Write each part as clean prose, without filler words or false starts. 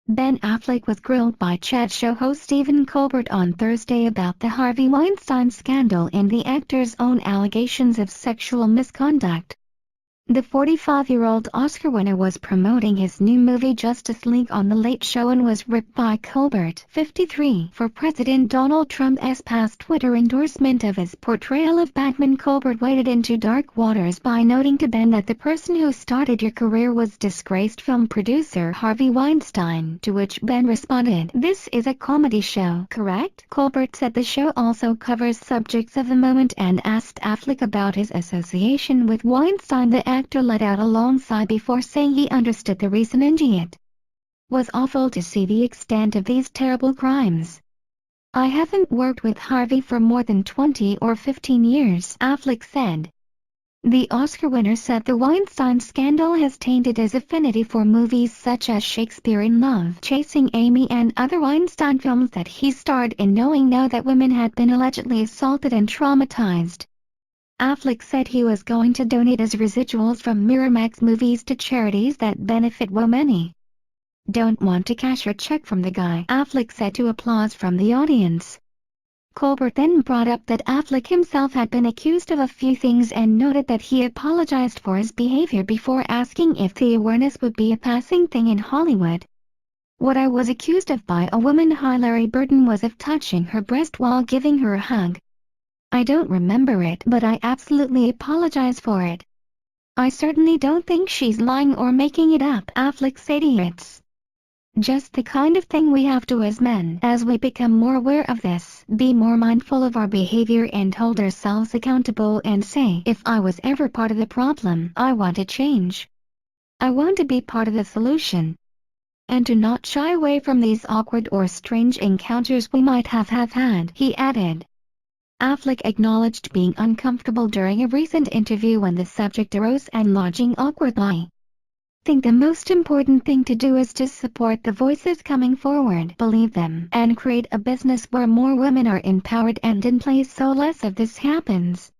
Ben Affleck was grilled by chat show host Stephen Colbert on Thursday about the Harvey Weinstein scandal and the actor's own allegations of sexual misconduct. The 45-year-old Oscar winner was promoting his new movie Justice League on The Late Show and was ripped by Colbert, 53, for President Donald Trump's past Twitter endorsement of his portrayal of Batman. Colbert waded into dark waters by noting to Ben that the person who started your career was disgraced film producer Harvey Weinstein, to which Ben responded, "This is a comedy show, correct?" Colbert said the show also covers subjects of the moment and asked Affleck about his association with Weinstein. The actor let out a long sigh before saying he understood the reason and it was awful to see the extent of these terrible crimes. "I haven't worked with Harvey for more than 20 or 15 years, Affleck said. The Oscar winner said the Weinstein scandal has tainted his affinity for movies such as Shakespeare in Love, Chasing Amy and other Weinstein films that he starred in, knowing now that women had been allegedly assaulted and traumatized. Affleck said he was going to donate his residuals from Miramax movies to charities that benefit women. "He don't want to cash a check from the guy," Affleck said to applause from the audience. Colbert then brought up that Affleck himself had been accused of a few things and noted that he apologized for his behavior before asking if the awareness would be a passing thing in Hollywood. "What I was accused of by a woman," Hilary Burton, "was of touching her breast while giving her a hug. I don't remember it, but I absolutely apologize for it. I certainly don't think she's lying or making it up," Affleck said. "It's just the kind of thing we have to, as men, as we become more aware of this, be more mindful of our behavior and hold ourselves accountable and say, if I was ever part of the problem, I want to change. I want to be part of the solution. And to not shy away from these awkward or strange encounters we might have had," he added. Affleck acknowledged being uncomfortable during a recent interview when the subject arose and lodging awkwardly. "Think the most important thing to do is to support the voices coming forward, believe them, and create a business where more women are empowered and in place so less of this happens.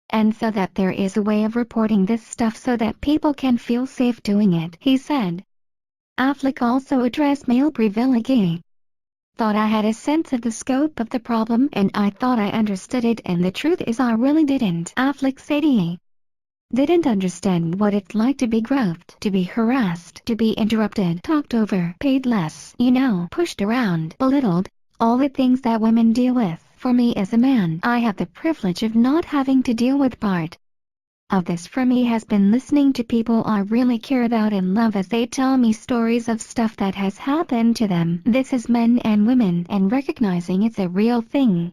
And so that there is a way of reporting this stuff so that people can feel safe doing it," he said. Affleck also addressed male privilege. "Thought I had a sense of the scope of the problem and I thought I understood it, and the truth is I really didn't," Affleck said. "He didn't understand what it's like to be groped, to be harassed, to be interrupted, talked over, paid less, pushed around, belittled, all the things that women deal with. For me as a man, I have the privilege of not having to deal with part of this. For me has been listening to people I really care about and love as they tell me stories of stuff that has happened to them. This is men and women, and recognizing it's a real thing.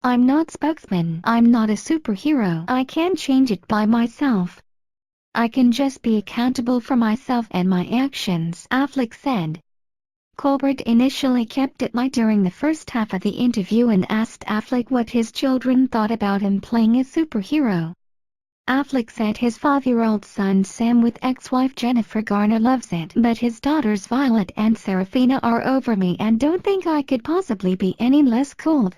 I'm not spokesman, I'm not a superhero, I can't change it by myself. I can just be accountable for myself and my actions," Affleck said. Colbert initially kept it light during the first half of the interview and asked Affleck what his children thought about him playing a superhero. Affleck said his 5-year-old son Sam with ex-wife Jennifer Garner loves it, but his daughters Violet and Serafina are over me and don't think I could possibly be any less cool.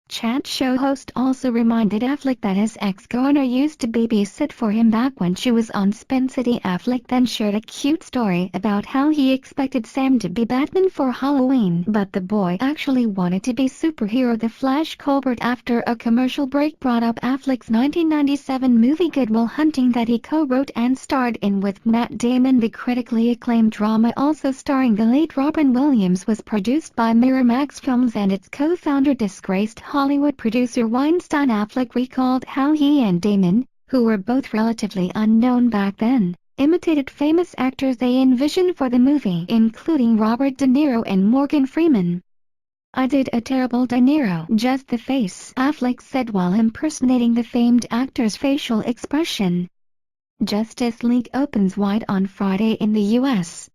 Chat show host also reminded Affleck that his ex Garner used to babysit for him back when she was on Spin City. Affleck then shared a cute story about how he expected Sam to be Batman for Halloween, but the boy actually wanted to be superhero The Flash. Colbert, after a commercial break, brought up Affleck's 1997 movie Good Will Hunting that he co-wrote and starred in with Matt Damon. The critically acclaimed drama, also starring the late Robin Williams, was produced by Miramax Films and its co-founder, disgraced Hollywood producer Weinstein. Affleck recalled how he and Damon, who were both relatively unknown back then, imitated famous actors they envisioned for the movie, including Robert De Niro and Morgan Freeman. "I did a terrible De Niro, just the face," Affleck said while impersonating the famed actor's facial expression. Justice League opens wide on Friday in the U.S.